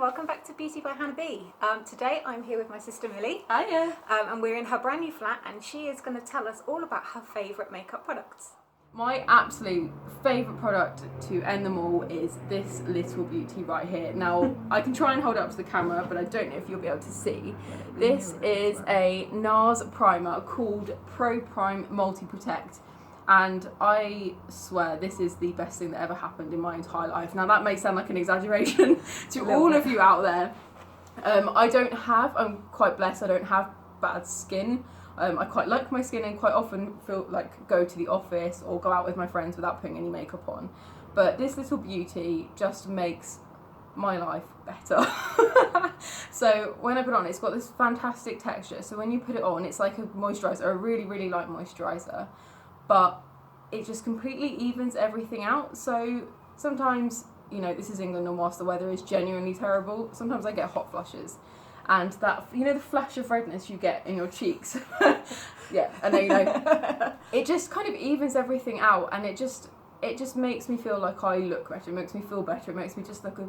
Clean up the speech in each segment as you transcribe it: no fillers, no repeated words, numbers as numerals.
welcome back to Beauty by Hannah B. Today I'm here with my sister Millie. Hiya. And we're in her brand new flat and she is going to tell us all about her favourite makeup products. My absolute favourite product to end them all is this little beauty right here. Now, I can try and hold it up to the camera, but I don't know if you'll be able to see. This is a NARS primer called Pro Prime Multi Protect. And I swear this is the best thing that ever happened in my entire life. Now that may sound like an exaggeration to all of you out there. I'm quite blessed, I don't have bad skin. I quite like my skin and quite often feel like go to the office or go out with my friends without putting any makeup on. But this little beauty just makes my life better. So when I put it on, it's got this fantastic texture. So when you put it on, it's like a moisturiser, a really, really light moisturiser. But it just completely evens everything out. So sometimes, you know, this is England and whilst the weather is genuinely terrible, sometimes I get hot flushes. And that, you know, the flash of redness you get in your cheeks. Yeah, I know, you know. It just kind of evens everything out and it just makes me feel like I look better. It makes me feel better. It makes me just look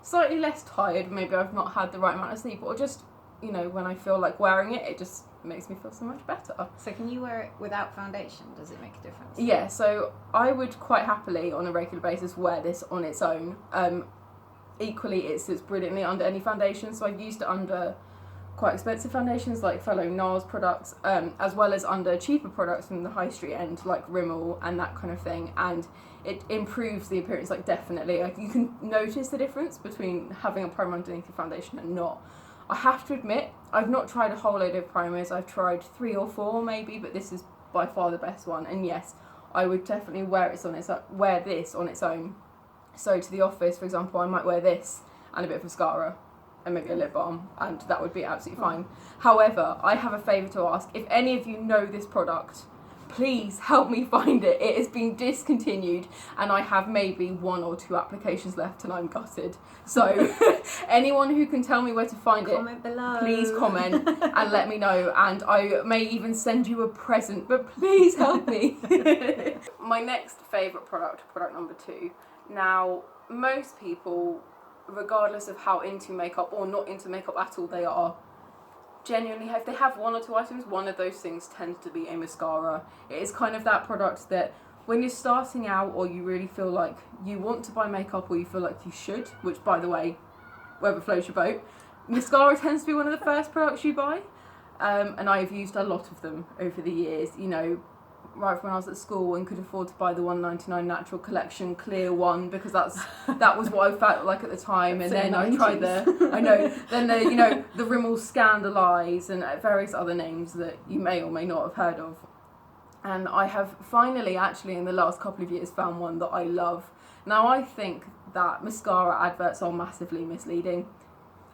slightly less tired. Maybe I've not had the right amount of sleep, or just, you know, when I feel like wearing it, it just makes me feel so much better. So can you wear it without foundation? Does it make a difference? Yeah, so I would quite happily on a regular basis wear this on its own. Equally, it sits brilliantly under any foundation, so I've used it under quite expensive foundations like fellow NARS products, as well as under cheaper products from the high street end like Rimmel and that kind of thing, and it improves the appearance, like definitely. Like, you can notice the difference between having a primer underneath your foundation and not. I have to admit, I've not tried a whole load of primers. I've tried 3 or 4 maybe, but this is by far the best one. And yes, I would definitely wear this on its own. So to the office, for example, I might wear this and a bit of mascara and maybe a lip balm, and that would be absolutely fine. However, I have a favour to ask. If any of you know this product, please help me find it. It has been discontinued and I have maybe 1 or 2 applications left and I'm gutted. So anyone who can tell me where to find Comment below. Please comment and let me know, and I may even send you a present, but please help me. My next favourite product number 2. Now, most people, regardless of how into makeup or not into makeup at all they are, genuinely, if they have 1 or 2 items, one of those things tends to be a mascara. It is kind of that product that when you're starting out or you really feel like you want to buy makeup or you feel like you should, which by the way, wherever floats your boat, mascara tends to be one of the first products you buy. And I've used a lot of them over the years, you know, right from when I was at school and could afford to buy the $1.99 Natural Collection clear one because that was what I felt like at the time. And then I tried the Rimmel Scandalise and various other names that you may or may not have heard of. And I have finally, actually, in the last couple of years, found one that I love. Now, I think that mascara adverts are massively misleading.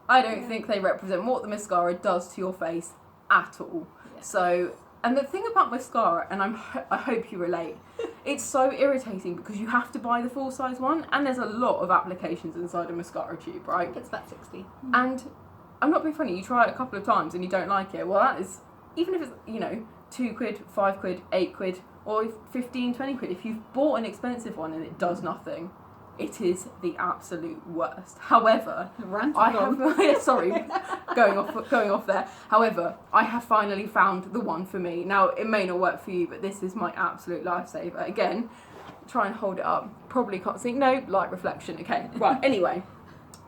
I don't think they represent what the mascara does to your face at all. Yeah. So, and the thing about mascara, and I hope you relate, it's so irritating because you have to buy the full size one, and there's a lot of applications inside a mascara tube, right? I think it's about 60. And I'm not being funny, you try it a couple of times and you don't like it. Well, that is, even if it's, you know, £2, £5, £8, or 15, 20 quid, if you've bought an expensive one and it does nothing, it is the absolute worst. However, going off there. However, I have finally found the one for me. Now, it may not work for you, but this is my absolute lifesaver. Again, try and hold it up. Probably can't see. No, light reflection. Okay, right. Anyway,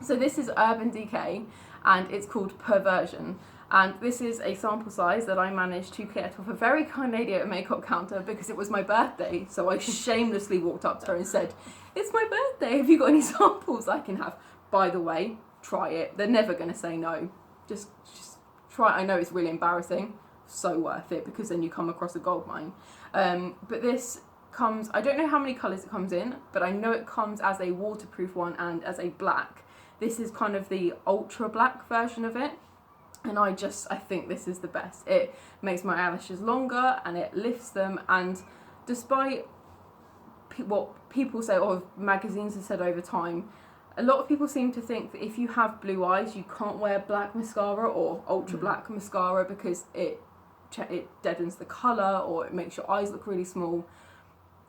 so this is Urban Decay, and it's called Perversion. And this is a sample size that I managed to get off a very kind lady at a makeup counter because it was my birthday. So I shamelessly walked up to her and said, "It's my birthday, have you got any samples I can have?" By the way, try it. They're never going to say no. Just try it. I know it's really embarrassing. So worth it because then you come across a goldmine. But this comes, I don't know how many colours it comes in, but I know it comes as a waterproof one and as a black. This is kind of the ultra black version of it. And I think this is the best. It makes my eyelashes longer and it lifts them. And despite what people say, or magazines have said over time, a lot of people seem to think that if you have blue eyes, you can't wear black mascara or ultra black mascara because it deadens the colour or it makes your eyes look really small.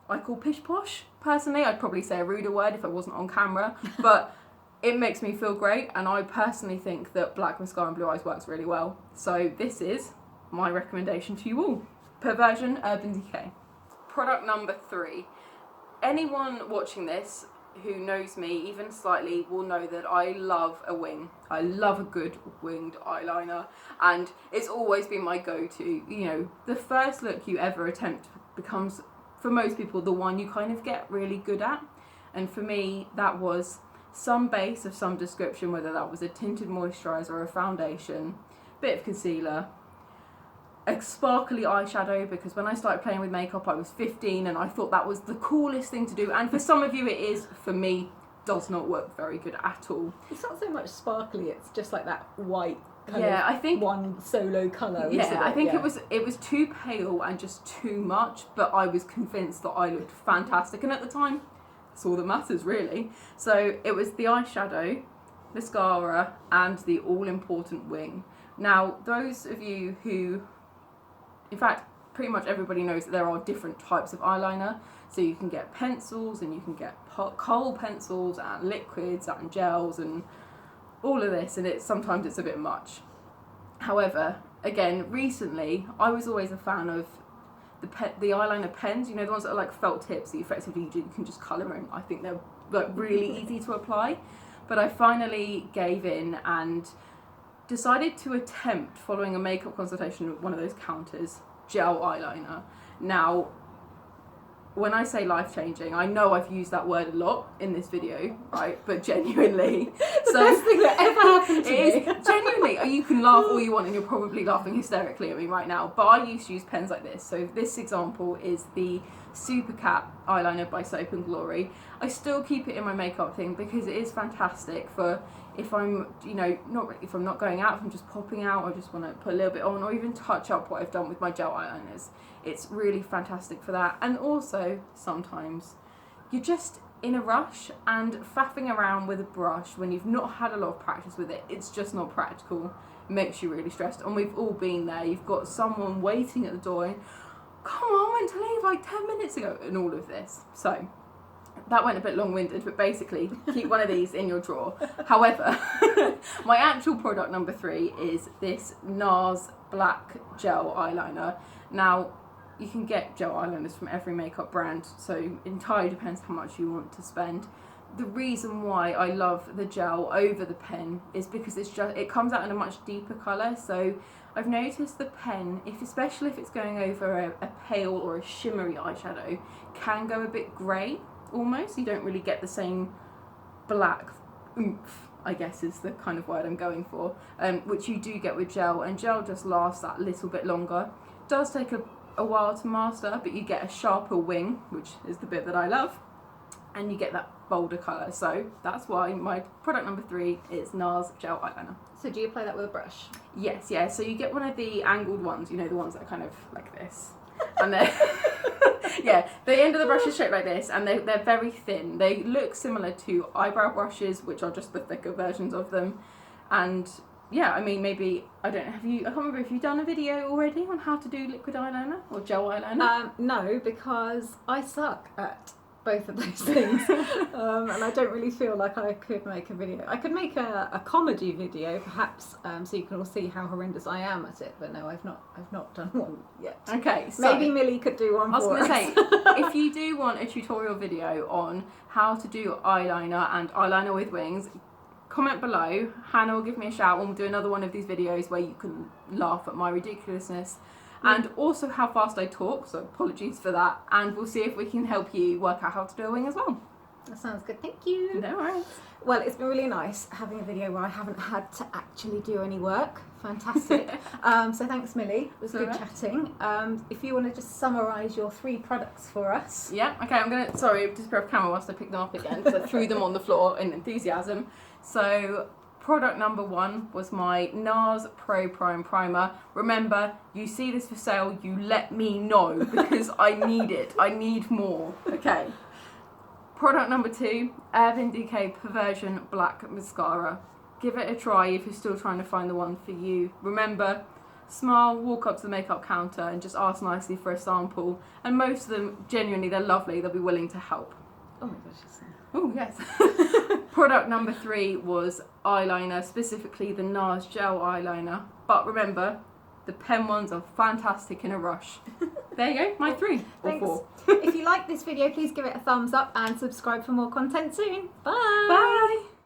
I call pish posh, personally. I'd probably say a ruder word if I wasn't on camera. But it makes me feel great, and I personally think that black mascara and blue eyes works really well. So this is my recommendation to you all. Perversion Urban Decay. Product number 3. Anyone watching this who knows me even slightly will know that I love a wing. I love a good winged eyeliner, and it's always been my go-to. You know, the first look you ever attempt becomes, for most people, the one you kind of get really good at. And for me, that was some base of some description, whether that was a tinted moisturiser or a foundation, bit of concealer, a sparkly eyeshadow, because when I started playing with makeup I was 15 and I thought that was the coolest thing to do, and for some of you it is, for me does not work very good at all. It's not so much sparkly, it's just like that white kind Yeah, of I think one solo colour. Yeah, isn't it? I think it was too pale and just too much, but I was convinced that I looked fantastic, and at the time that's all that matters really. So it was the eyeshadow, mascara and the all important wing. Now those of you who, in fact, pretty much everybody knows that there are different types of eyeliner. So you can get pencils and you can get kohl pencils and liquids and gels and all of this, and sometimes it's a bit much. However, again, recently I was always a fan of the eyeliner pens, you know, the ones that are like felt tips that effectively you can just colour in. I think they're like really easy to apply. But I finally gave in and decided to attempt, following a makeup consultation at one of those counters, gel eyeliner. Now, when I say life-changing, I know I've used that word a lot in this video, right? But genuinely, the best thing that ever happened to me. Genuinely, you can laugh all you want and you're probably laughing hysterically at me right now, but I used to use pens like this. So this example is the Super Cat eyeliner by Soap and Glory. I still keep it in my makeup thing because it is fantastic for if I'm, you know, if I'm not going out, if I'm just popping out, or just want to put a little bit on, or even touch up what I've done with my gel eyeliners. It's really fantastic for that. And also, sometimes you're just in a rush, and faffing around with a brush when you've not had a lot of practice with it, it's just not practical. It makes you really stressed, and we've all been there. You've got someone waiting at the door and, come on, I went to leave like 10 minutes ago, and all of this. So that went a bit long-winded, but basically keep one of these in your drawer. However, my actual product number 3 is this NARS black gel eyeliner. Now, you can get gel eyeliners from every makeup brand, so it entirely depends how much you want to spend. The reason why I love the gel over the pen is because it comes out in a much deeper colour. So I've noticed the pen, especially if it's going over a pale or a shimmery eyeshadow, can go a bit grey almost. You don't really get the same black oomph, I guess is the kind of word I'm going for, which you do get with gel, and gel just lasts that little bit longer. It does take a while to master, but you get a sharper wing, which is the bit that I love, and you get that bolder colour. So that's why my product number 3 is NARS gel eyeliner. So do you apply that with a brush? Yes, yeah. So you get one of the angled ones, you know, the ones that are kind of like this. And they're, yeah, the end of the brush is shaped like this, and they're very thin. They look similar to eyebrow brushes, which are just the thicker versions of them. And yeah, I mean, maybe, I don't know, I can't remember if you've done a video already on how to do liquid eyeliner or gel eyeliner? No, because I suck at both of those things, and I don't really feel like I could make a video. I could make a comedy video, perhaps, so you can all see how horrendous I am at it. But no, I've not done one yet. Okay, so maybe Millie could do one. I was going to say, if you do want a tutorial video on how to do eyeliner and eyeliner with wings, comment below. Hannah will give me a shout, and we'll do another one of these videos where you can laugh at my ridiculousness. And also how fast I talk, so apologies for that. And we'll see if we can help you work out how to do a wing as well. That sounds good, thank you. No worries. Well, it's been really nice having a video where I haven't had to actually do any work. Fantastic. So thanks, Millie. It was good chatting. If you want to just summarise your 3 products for us. Yeah, okay, I'm going to, sorry, disappear off camera whilst I pick them up again, because I threw them on the floor in enthusiasm. So, product number 1 was my NARS Pro Prime Primer. Remember, you see this for sale, you let me know, because I need it. I need more. Okay. Product number 2, Urban Decay Perversion Black Mascara. Give it a try if you're still trying to find the one for you. Remember, smile, walk up to the makeup counter and just ask nicely for a sample. And most of them, genuinely, they're lovely. They'll be willing to help. Oh my gosh, Oh, yes. Product number 3 was eyeliner, specifically the NARS gel eyeliner. But remember, the pen ones are fantastic in a rush. There you go, my 3 or Thanks. 4. If you like this video, please give it a thumbs up and subscribe for more content soon. Bye! Bye!